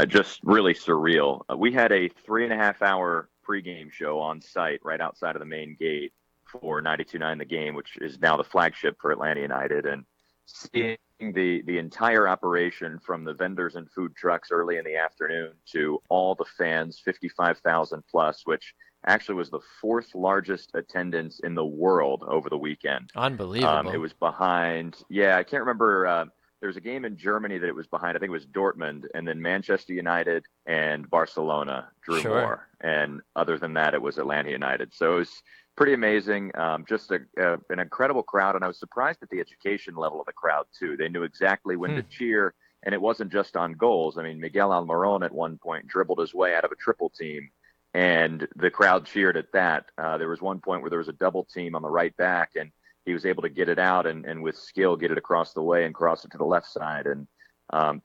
just really surreal. We had a 3.5-hour pregame show on site right outside of the main gate for 92.9 The Game, which is now the flagship for Atlanta United. And seeing the entire operation, from the vendors and food trucks early in the afternoon to all the fans, 55,000 plus, which actually was the 4th largest attendance in the world over the weekend. Unbelievable. It was behind, I can't remember. There was a game in Germany that it was behind. I think it was Dortmund, and then Manchester United and Barcelona drew more. And other than that, it was Atlanta United. So it was pretty amazing. Just an incredible crowd. And I was surprised at the education level of the crowd, too. They knew exactly when to cheer. And it wasn't just on goals. I mean, Miguel Almiron at one point dribbled his way out of a triple team, and the crowd cheered at that. There was one point where there was a double team on the right back, and he was able to get it out and with skill get it across the way and cross it to the left side. And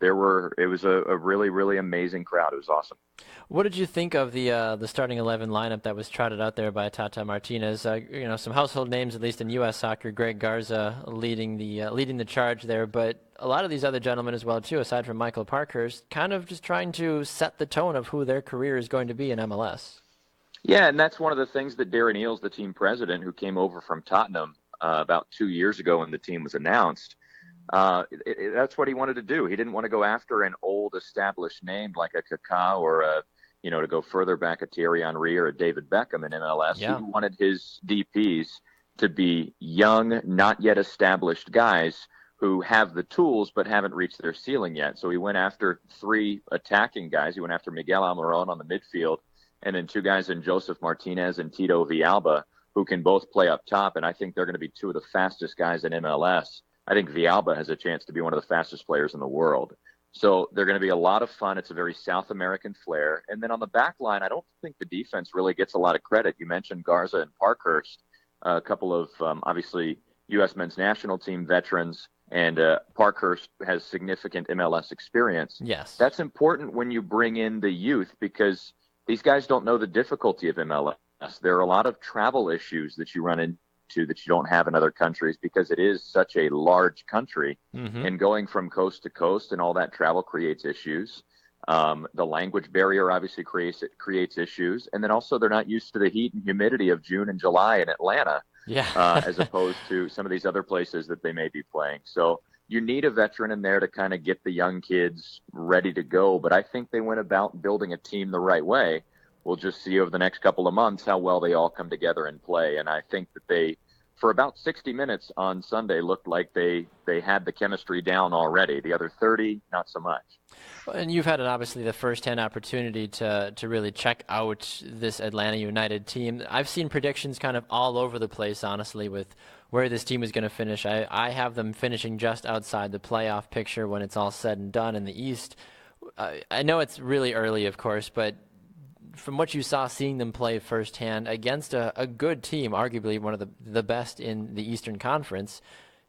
it was a really, really amazing crowd. It was awesome. What did you think of the starting 11 lineup that was trotted out there by Tata Martinez? Some household names, at least in U.S. soccer. Greg Garza leading the charge there, but a lot of these other gentlemen as well too, aside from Michael Parkhurst, kind of just trying to set the tone of who their career is going to be in MLS. Yeah, and that's one of the things that Darren Eales, the team president, who came over from Tottenham about 2 years ago when the team was announced, that's what he wanted to do. He didn't want to go after an old established name like a Kaká or to go further back, a Thierry Henry or a David Beckham in MLS. Yeah. He wanted his DPs to be young, not yet established guys who have the tools but haven't reached their ceiling yet. So he went after 3 attacking guys. He went after Miguel Almiron on the midfield, and then 2 guys in Joseph Martinez and Tito Villalba, who can both play up top. And I think they're going to be 2 of the fastest guys in MLS. I think Villalba has a chance to be one of the fastest players in the world. So they're going to be a lot of fun. It's a very South American flair. And then on the back line, I don't think the defense really gets a lot of credit. You mentioned Garza and Parkhurst, a couple of obviously U.S. men's national team veterans, and Parkhurst has significant MLS experience. Yes. That's important when you bring in the youth because these guys don't know the difficulty of MLS. There are a lot of travel issues that you run into that you don't have in other countries because it is such a large country, and going from coast to coast and all that travel creates issues. The language barrier obviously creates issues, and then also they're not used to the heat and humidity of June and July in Atlanta, as opposed to some of these other places that they may be playing. So you need a veteran in there to kind of get the young kids ready to go, but I think they went about building a team the right way. We'll just see over the next couple of months how well they all come together and play. And I think that they, for about 60 minutes on Sunday, looked like they had the chemistry down already. The other 30, not so much. And you've had obviously the first-hand opportunity to really check out this Atlanta United team. I've seen predictions kind of all over the place, honestly, with where this team is going to finish. I have them finishing just outside the playoff picture when it's all said and done in the East. I know it's really early, of course, but from what you saw seeing them play firsthand against a good team, arguably one of the best in the Eastern Conference,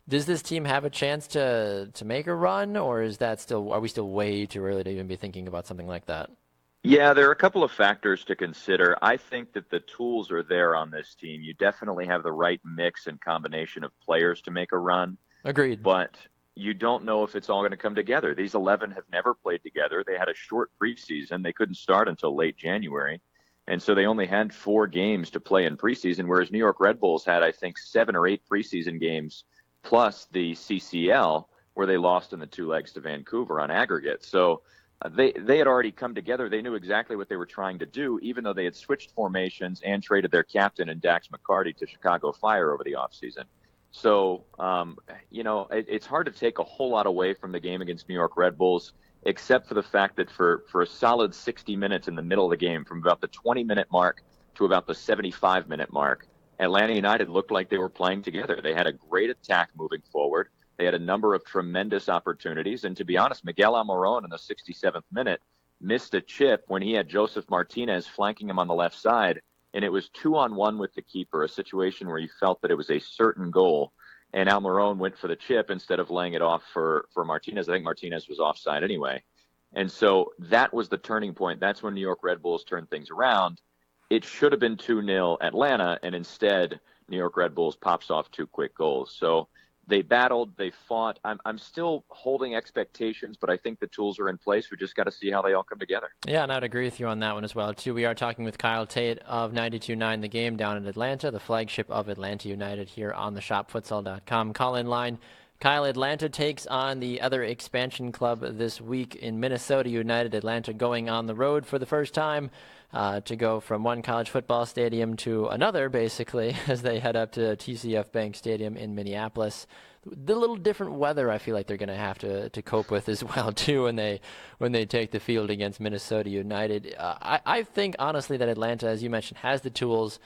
does this team have a chance to make a run, or are we still way too early to even be thinking about something like that? Yeah, there are a couple of factors to consider. I think that the tools are there on this team. You definitely have the right mix and combination of players to make a run. Agreed. But you don't know if it's all going to come together. These 11 have never played together. They had a short preseason. They couldn't start until late January. And so they only had 4 games to play in preseason, whereas New York Red Bulls had, I think, 7 or 8 preseason games plus the CCL, where they lost in the 2 legs to Vancouver on aggregate. So they had already come together. They knew exactly what they were trying to do, even though they had switched formations and traded their captain and Dax McCarty to Chicago Fire over the offseason. So, it's hard to take a whole lot away from the game against New York Red Bulls, except for the fact that for a solid 60 minutes in the middle of the game, from about the 20-minute mark to about the 75-minute mark, Atlanta United looked like they were playing together. They had a great attack moving forward. They had a number of tremendous opportunities. And to be honest, Miguel Almiron in the 67th minute missed a chip when he had Joseph Martinez flanking him on the left side. And it was 2-on-1 with the keeper, a situation where you felt that it was a certain goal. And Almiron went for the chip instead of laying it off for Martinez. I think Martinez was offside anyway. And so that was the turning point. That's when New York Red Bulls turned things around. It should have been 2-0 Atlanta, and instead New York Red Bulls pops off 2 quick goals. So they battled, they fought. I'm still holding expectations, but I think the tools are in place. We just got to see how they all come together. Yeah, and I'd agree with you on that one as well, too. We are talking with Kyle Tait of 92.9 The Game down in Atlanta, the flagship of Atlanta United here on the shopfutsal.com call-in line. Kyle, Atlanta takes on the other expansion club this week in Minnesota United. Atlanta going on the road for the first time to go from one college football stadium to another, basically, as they head up to TCF Bank Stadium in Minneapolis. The little different weather I feel like they're going to have to cope with as well, too, when they take the field against Minnesota United. I think, honestly, that Atlanta, as you mentioned, has the tools.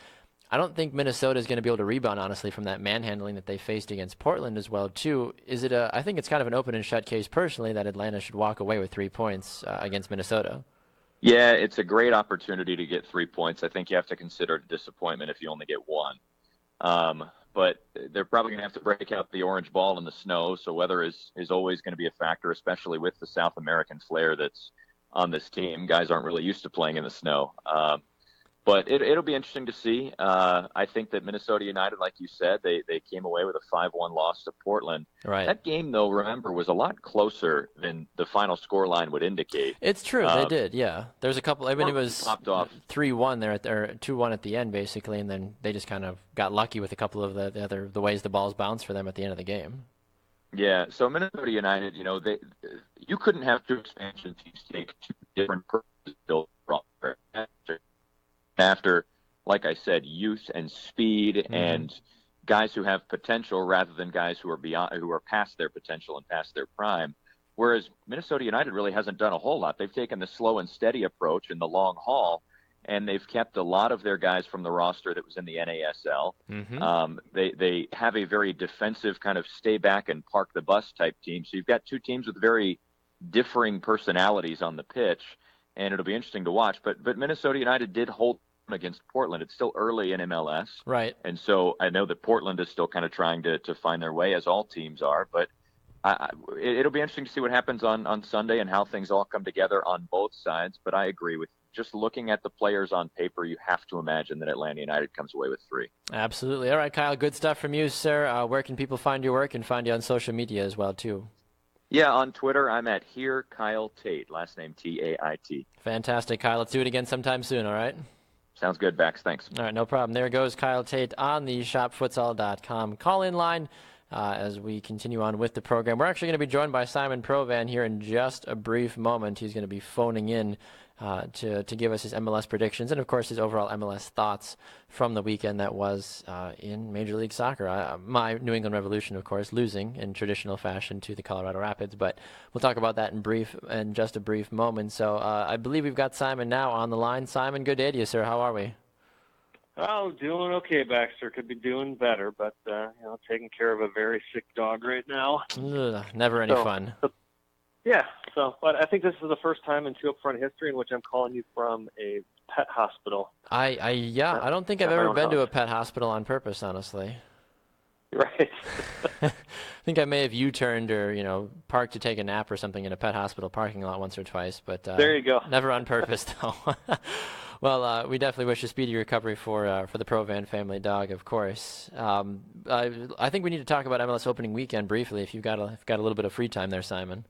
I don't think Minnesota is going to be able to rebound, honestly, from that manhandling that they faced against Portland as well, too. I think it's kind of an open and shut case, personally, that Atlanta should walk away with 3 points against Minnesota. Yeah, it's a great opportunity to get 3 points. I think you have to consider it a disappointment if you only get 1. But they're probably going to have to break out the orange ball in the snow, so weather is always going to be a factor, especially with the South American flair that's on this team. Guys aren't really used to playing in the snow. But it'll be interesting to see. I think that Minnesota United, like you said, they came away with a 5-1 loss to Portland. Right. That game, though, remember, was a lot closer than the final scoreline would indicate. It's true. They did, yeah. There's a couple. I mean, it was popped off 3-1 there, or 2-1 at the end, basically, and then they just kind of got lucky with a couple of the ways the balls bounced for them at the end of the game. Yeah, so Minnesota United, you couldn't have 2 expansion teams take 2 different purpose-built roster. After, like I said, youth and speed and guys who have potential rather than guys who are past their potential and past their prime. Whereas Minnesota United really hasn't done a whole lot. They've taken the slow and steady approach in the long haul, and they've kept a lot of their guys from the roster that was in the NASL. They have a very defensive kind of stay back and park the bus type team. So you've got 2 teams with very differing personalities on the pitch, and it'll be interesting to watch. But Minnesota United did hold against Portland. It's still early in MLS. Right. And so I know that Portland is still kind of trying to find their way, as all teams are. But it'll be interesting to see what happens on Sunday and how things all come together on both sides. But I agree with just looking at the players on paper, you have to imagine that Atlanta United comes away with 3. Absolutely. All right, Kyle, good stuff from you, sir. Where can people find your work and find you on social media as well, too? Yeah, on Twitter, I'm at Here Kyle Tait, last name Tait. Fantastic, Kyle. Let's do it again sometime soon, all right? Sounds good, Bax. Thanks. All right, no problem. There goes Kyle Tait on the shopfutsal.com call-in line as we continue on with the program. We're actually going to be joined by Simon Provan here in just a brief moment. He's going to be phoning in to give us his MLS predictions and, of course, his overall MLS thoughts from the weekend that was in Major League Soccer. My New England Revolution, of course, losing in traditional fashion to the Colorado Rapids, but we'll talk about that in just a brief moment. So I believe we've got Simon now on the line. Simon, good day to you, sir. How are we? Oh, doing okay, Baxter. Could be doing better, but taking care of a very sick dog right now. Ugh, never any fun. But I think this is the first time in Two Up Front history in which I'm calling you from a pet hospital. I don't think I've ever been to a pet hospital on purpose, honestly. Right. I think I may have U-turned or, parked to take a nap or something in a pet hospital parking lot once or twice, but there you go. Never on purpose, though. Well, we definitely wish a speedy recovery for the Provan family dog, of course. I think we need to talk about MLS Opening Weekend briefly, if you've got a little bit of free time there, Simon.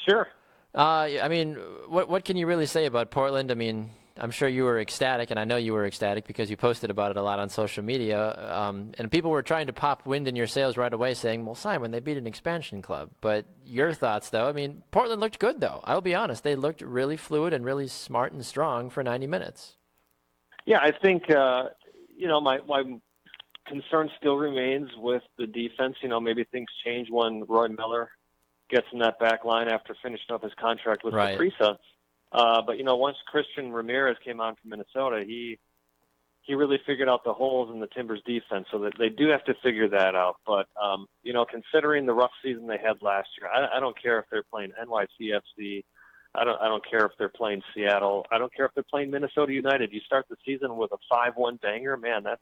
Sure. I mean, what can you really say about Portland? I mean, I'm sure you were ecstatic, and I know you were ecstatic because you posted about it a lot on social media, and people were trying to pop wind in your sails right away saying, well, Simon, they beat an expansion club. But your thoughts, though, I mean, Portland looked good, though. I'll be honest. They looked really fluid and really smart and strong for 90 minutes. Yeah, I think, my concern still remains with the defense. Maybe things change when Roy Miller gets in that back line after finishing up his contract with Caprisa. But once Christian Ramirez came on from Minnesota, he really figured out the holes in the Timbers defense, so that they do have to figure that out. But considering the rough season they had last year, I don't care if they're playing NYCFC. I don't care if they're playing Seattle. I don't care if they're playing Minnesota United. You start the season with a 5-1 banger, man. That's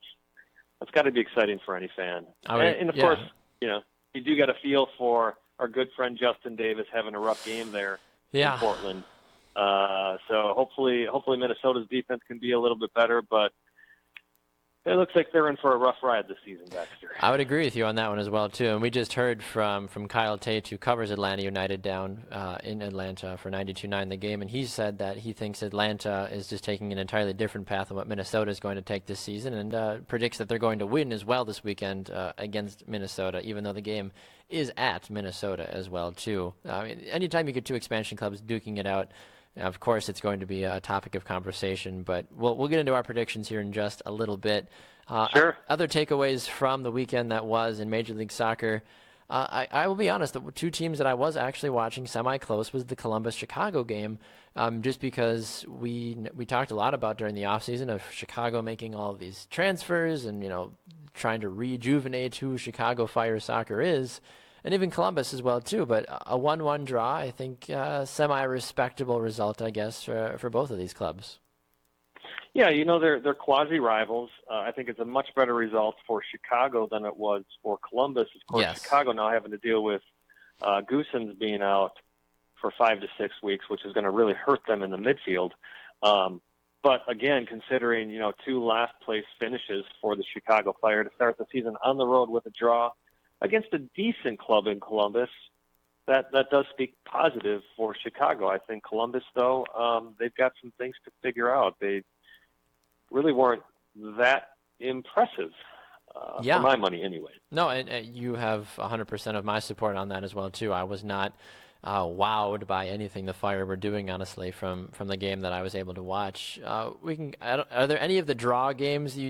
got to be exciting for any fan. And of course, you do got to feel for our good friend Justin Davis having a rough game there in Portland. So hopefully Minnesota's defense can be a little bit better, but it looks like they're in for a rough ride this season, Baxter. I would agree with you on that one as well, too. And we just heard from Kyle Tait, who covers Atlanta United down in Atlanta for 92.9 The Game, and he said that he thinks Atlanta is just taking an entirely different path than what Minnesota is going to take this season, and predicts that they're going to win as well this weekend against Minnesota, even though the game is at Minnesota as well, too. I mean, anytime you get two expansion clubs duking it out, of course, it's going to be a topic of conversation, but we'll get into our predictions here in just a little bit. Sure. Other takeaways from the weekend that was in Major League Soccer, I will be honest, the two teams that I was actually watching semi-close was the Columbus-Chicago game, just because we talked a lot about during the offseason of Chicago making all of these transfers and, trying to rejuvenate who Chicago Fire soccer is. And even Columbus as well, too. But a 1-1 draw, I think, semi-respectable result, I guess, for both of these clubs. Yeah, they're quasi-rivals. I think it's a much better result for Chicago than it was for Columbus. Of course, yes. Chicago now having to deal with Goossens being out for 5 to 6 weeks, which is going to really hurt them in the midfield. But again, considering, two last-place finishes for the Chicago Fire to start the season on the road with a draw against a decent club in Columbus, that does speak positive for Chicago. I think Columbus, though, they've got some things to figure out. They really weren't that impressive, for my money anyway. No, and you have 100% of my support on that as well, too. I was not wowed by anything the Fire were doing, honestly, from the game that I was able to watch. Are there any of the draw games we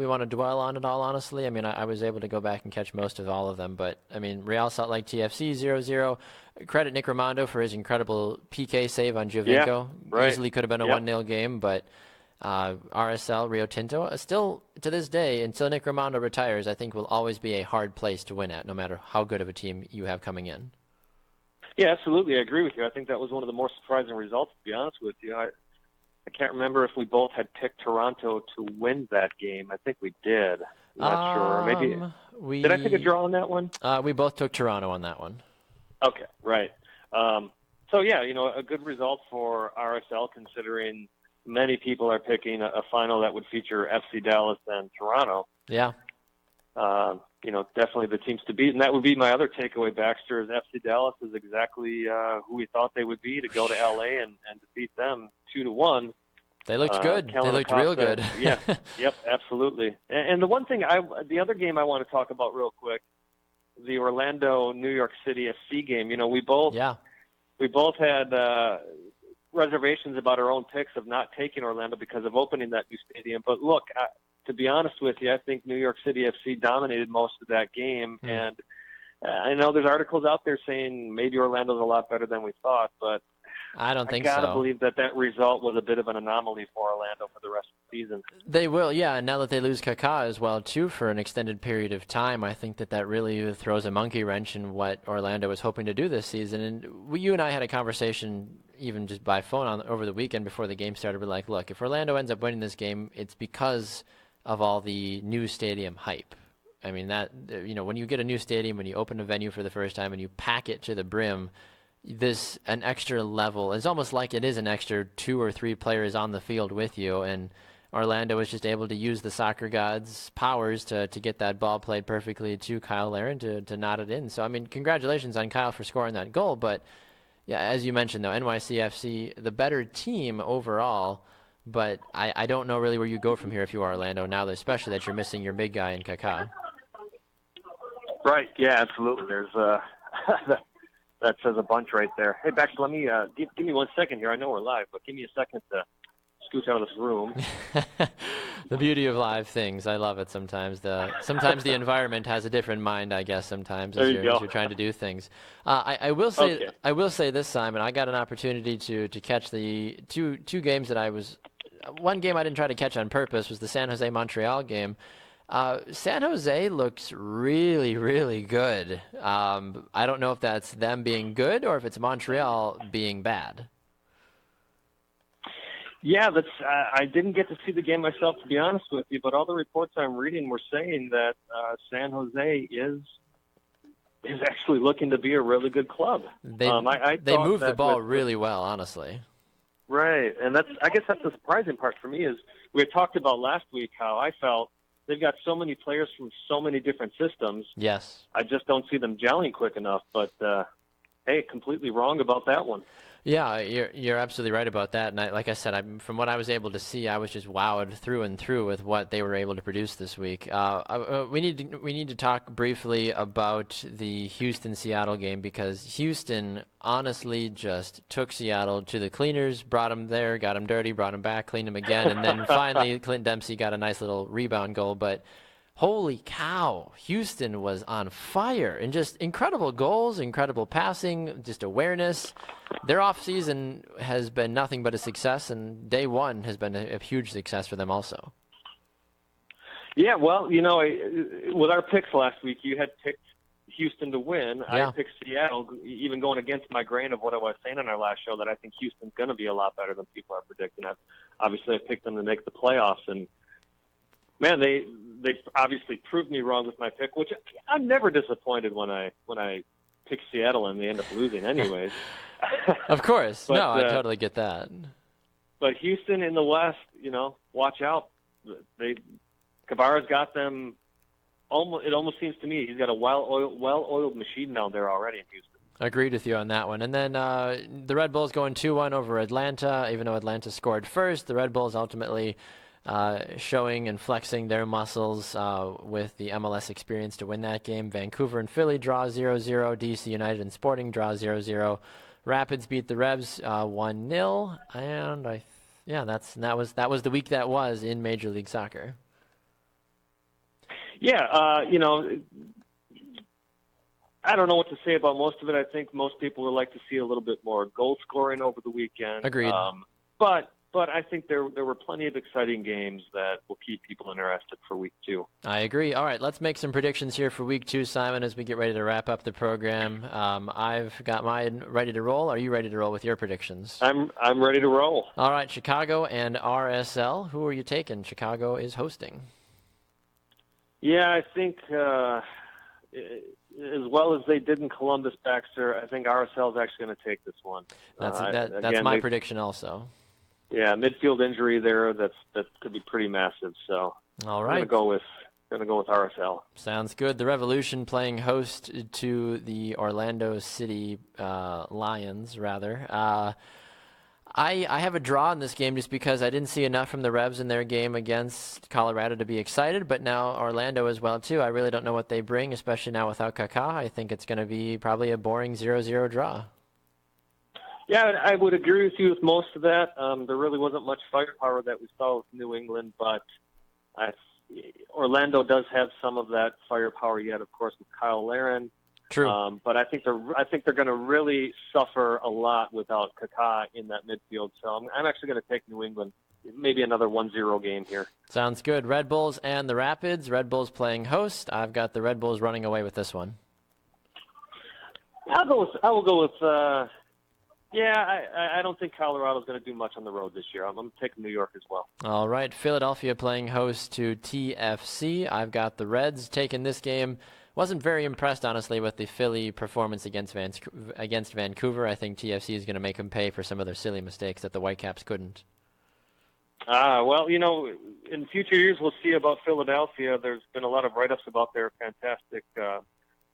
want to dwell on at all, honestly? I mean, I was able to go back and catch most of all of them, but, I mean, Real Salt Lake TFC 0-0. Credit Nick Rimando for his incredible PK save on Giovinco. Yeah, right. Easily could have been a 1-0 game, but RSL Rio Tinto, still to this day, until Nick Rimando retires, I think will always be a hard place to win at, no matter how good of a team you have coming in. Yeah, absolutely. I agree with you. I think that was one of the more surprising results, to be honest with you. I can't remember if we both had picked Toronto to win that game. I think we did. I'm not sure. Maybe did I take a draw on that one? We both took Toronto on that one. Okay, right. So, yeah, a good result for RSL considering many people are picking a final that would feature FC Dallas and Toronto. Yeah. Definitely the teams to beat. And that would be my other takeaway, Baxter, is FC Dallas is exactly who we thought they would be to go to L.A. and defeat them 2-1. They looked good. They looked real good. Yeah. Yep, absolutely. And the one thing, the other game I want to talk about real quick, the Orlando-New York City FC game. We both had reservations about our own picks of not taking Orlando because of opening that new stadium. But look, to be honest with you, I think New York City FC dominated most of that game. And I know there's articles out there saying maybe Orlando's a lot better than we thought, but I don't think so. I gotta believe that result was a bit of an anomaly for Orlando for the rest of the season. They will, yeah. And now that they lose Kaká as well, too, for an extended period of time, I think that really throws a monkey wrench in what Orlando was hoping to do this season. And you and I had a conversation, even just by phone over the weekend before the game started. We're like, look, if Orlando ends up winning this game, it's because of all the new stadium hype. I mean, when you get a new stadium, when you open a venue for the first time and you pack it to the brim, an extra level. It's almost like it is an extra 2 or 3 players on the field with you, and Orlando was just able to use the soccer god's powers to get that ball played perfectly to Kyle Larin to knot it in. So, I mean, congratulations on Kyle for scoring that goal, but yeah, as you mentioned, though, NYCFC, the better team overall, but I don't know really where you go from here if you are Orlando now, especially that you're missing your big guy in Kaká. Right, yeah, absolutely. There's that says a bunch right there. Hey, Bex, let me give me 1 second here. I know we're live, but give me a second to scooch out of this room. The beauty of live things. I love it sometimes. Sometimes the environment has a different mind, I guess, sometimes as you're trying to do things. I will say this, Simon, I got an opportunity to catch the two games that one game I didn't try to catch on purpose was the San Jose-Montreal game. San Jose looks really, really good. I don't know if that's them being good or if it's Montreal being bad. Yeah, I didn't get to see the game myself, to be honest with you, but all the reports I'm reading were saying that San Jose is actually looking to be a really good club. They move the ball really well, honestly. Right, and I guess that's the surprising part for me is we had talked about last week how I felt they've got so many players from so many different systems. Yes. I just don't see them gelling quick enough, but hey, completely wrong about that one. Yeah, you're absolutely right about that. And like I said, from what I was able to see, I was just wowed through and through with what they were able to produce this week. We need to talk briefly about the Houston-Seattle game because Houston honestly just took Seattle to the cleaners, brought them there, got them dirty, brought them back, cleaned them again, and then finally Clint Dempsey got a nice little rebound goal. But holy cow, Houston was on fire and just incredible goals, incredible passing, just awareness. Their offseason has been nothing but a success, and day one has been a huge success for them also. Yeah, well, with our picks last week, you had picked Houston to win. Yeah. I picked Seattle, even going against my grain of what I was saying on our last show, that I think Houston's going to be a lot better than people are predicting. Obviously, I picked them to make the playoffs, and man, they obviously proved me wrong with my pick, which I'm never disappointed when I pick Seattle and they end up losing anyways. Of course. But, no, I totally get that. But Houston in the West, watch out. Cabarra's got them. It almost seems to me he's got a well-oiled machine down there already in Houston. Agreed with you on that one. And then the Red Bulls going 2-1 over Atlanta. Even though Atlanta scored first, the Red Bulls ultimately showing and flexing their muscles with the MLS experience to win that game. Vancouver and Philly draw 0-0. DC United and Sporting draw 0-0. Rapids beat the Revs 1-0. And that was the week that was in Major League Soccer. Yeah, I don't know what to say about most of it. I think most people would like to see a little bit more goal scoring over the weekend. Agreed. But but I think there were plenty of exciting games that will keep people interested for week 2. I agree. All right, let's make some predictions here for week 2, Simon, as we get ready to wrap up the program. I've got mine ready to roll. Are you ready to roll with your predictions? I'm ready to roll. All right, Chicago and RSL. Who are you taking? Chicago is hosting. Yeah, I think as well as they did in Columbus, Baxter, I think RSL is actually going to take this one. That's my prediction also. Yeah, midfield injury there that could be pretty massive. So all right, I'm going to go with RSL. Sounds good. The Revolution playing host to the Orlando City Lions, rather. I have a draw in this game just because I didn't see enough from the Revs in their game against Colorado to be excited, but now Orlando as well, too. I really don't know what they bring, especially now without Kaká. I think it's going to be probably a boring 0-0 draw. Yeah, I would agree with you with most of that. There really wasn't much firepower that we saw with New England, but Orlando does have some of that firepower yet, of course, with Kyle Larin. True. But I think they're going to really suffer a lot without Kaká in that midfield. So I'm actually going to take New England, maybe another 1-0 game here. Sounds good. Red Bulls and the Rapids. Red Bulls playing host. I've got the Red Bulls running away with this one. I will go with. I don't think Colorado's going to do much on the road this year. I'm going to take New York as well. All right. Philadelphia playing host to TFC. I've got the Reds taking this game. Wasn't very impressed, honestly, with the Philly performance against Vancouver. I think TFC is going to make them pay for some of their silly mistakes that the Whitecaps couldn't. Well, in future years we'll see about Philadelphia. There's been a lot of write-ups about their fantastic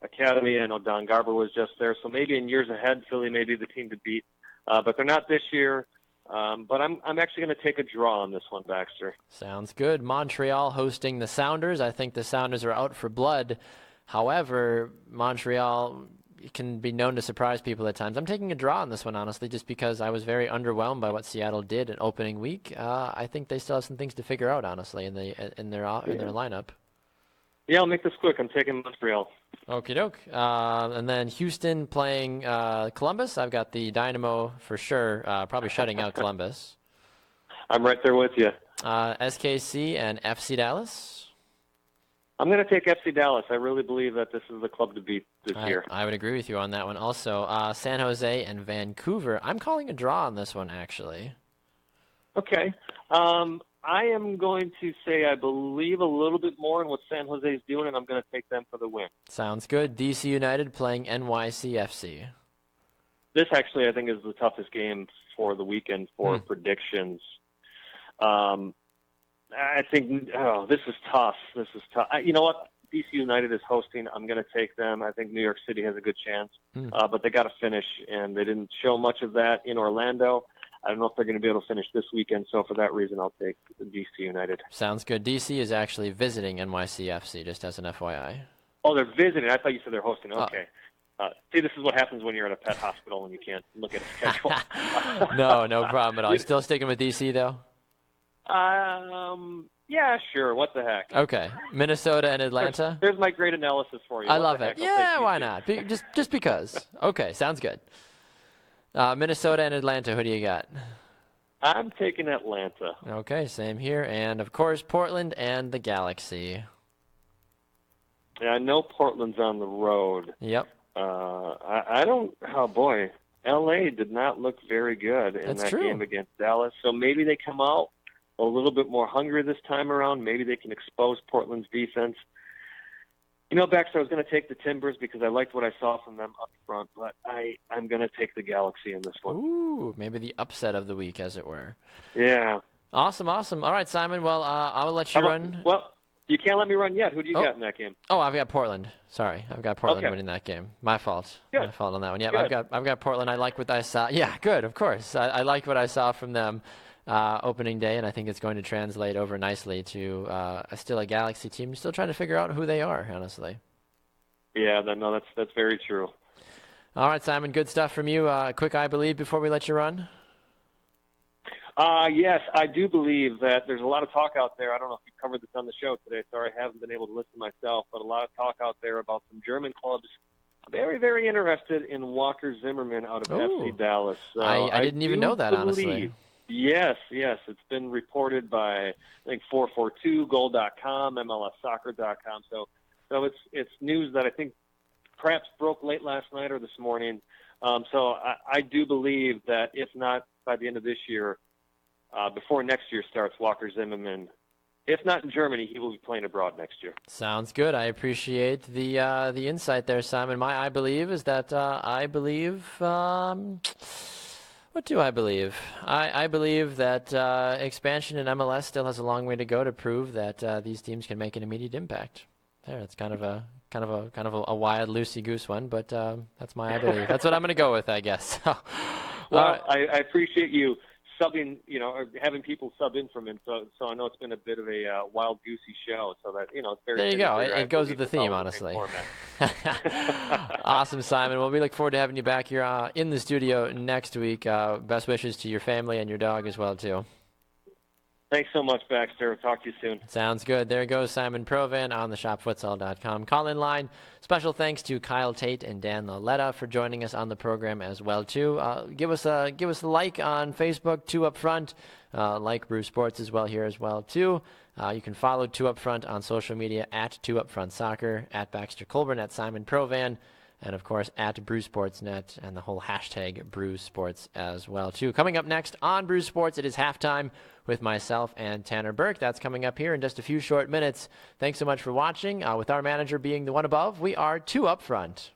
academy. I know Don Garber was just there. So maybe in years ahead, Philly may be the team to beat. But they're not this year. But I'm actually going to take a draw on this one, Baxter. Sounds good. Montreal hosting the Sounders. I think the Sounders are out for blood. However, Montreal can be known to surprise people at times. I'm taking a draw on this one, honestly, just because I was very underwhelmed by what Seattle did in opening week. I think they still have some things to figure out, honestly, in their lineup. Yeah, I'll make this quick. I'm taking Montreal. Okie doke. And then Houston playing Columbus. I've got the Dynamo for sure, probably shutting out Columbus. I'm right there with you. SKC and FC Dallas. I'm going to take FC Dallas. I really believe that this is the club to beat this year. I would agree with you on that one. Also, San Jose and Vancouver. I'm calling a draw on this one, actually. Okay. I am going to say I believe a little bit more in what San Jose is doing, and I'm going to take them for the win. Sounds good. DC United playing NYCFC. This actually, I think, is the toughest game for the weekend for predictions. I think, this is tough. You know what? DC United is hosting. I'm going to take them. I think New York City has a good chance. But they got to finish, and they didn't show much of that in Orlando. I don't know if they're going to be able to finish this weekend, so for that reason, I'll take DC United. Sounds good. DC is actually visiting NYCFC, just as an FYI. Oh, they're visiting. I thought you said they're hosting. Okay. See, this is what happens when you're at a pet hospital and you can't look at a schedule. No problem at all. You still sticking with DC, though? Yeah, sure. What the heck? Okay. Minnesota and Atlanta? There's my great analysis for you. I love it. Yeah, why not? Just because. Okay, sounds good. Minnesota and Atlanta, who do you got? I'm taking Atlanta. Okay, same here. And, of course, Portland and the Galaxy. Yeah, I know Portland's on the road. Yep. I don't – oh, boy. L.A. did not look very good in game against Dallas. So maybe they come out a little bit more hungry this time around. Maybe they can expose Portland's defense. Baxter, I was going to take the Timbers because I liked what I saw from them up front, but I'm going to take the Galaxy in this one. Ooh, maybe the upset of the week, as it were. Yeah. Awesome. All right, Simon. Well, I will let you run. Well, you can't let me run yet. Who do you got in that game? Oh, I've got Portland. Sorry, I've got Portland winning that game. My fault. Good. My fault on that one. Yeah, I've got Portland. I like what I saw. Yeah, good. Of course, I like what I saw from them opening day, and I think it's going to translate over nicely to still a Galaxy team. Still trying to figure out who they are, honestly. Yeah, no, that's very true. All right, Simon. Good stuff from you. Quick, I believe before we let you run. Yes, I do believe that there's a lot of talk out there. I don't know if you covered this on the show today. Sorry, I haven't been able to listen myself, but a lot of talk out there about some German clubs very, very interested in Walker Zimmerman out of FC Dallas. So I didn't even know that, honestly. Yes. It's been reported by, I think, 442goal.com, MLSsoccer.com. So it's news that I think perhaps broke late last night or this morning. So I do believe that if not by the end of this year, before next year starts, Walker Zimmerman, if not in Germany, he will be playing abroad next year. Sounds good. I appreciate the insight there, Simon. My I believe is that I believe. What do I believe? I believe that expansion in MLS still has a long way to go to prove that these teams can make an immediate impact. There, it's kind of a wild, loosey-goose one, but that's my I believe. That's what I'm going to go with, I guess. Well, I appreciate you subbing, or having people sub in from him. So I know it's been a bit of a wild, goosey show. So that it's very. There you go. It goes with the theme, honestly. Awesome, Simon. Well, we look forward to having you back here in the studio next week. Best wishes to your family and your dog as well, too. Thanks so much, Baxter. Talk to you soon. Sounds good. There goes Simon Provan on the shopfutsal.com call-in line. Special thanks to Kyle Tait and Dan Lauletta for joining us on the program as well, too. Give us a like on Facebook, 2 Up Front. Like Brew Sports as well here as well, too. You can follow 2 Up Front on social media at 2 Up Front Soccer, at Baxter Colburn, at Simon Provan, and, of course, at Brew Sportsnet and the whole hashtag Brew Sports as well, too. Coming up next on Brew Sports, it is halftime with myself and Tanner Burke. That's coming up here in just a few short minutes. Thanks so much for watching. With our manager being the one above, we are 2 Up Front.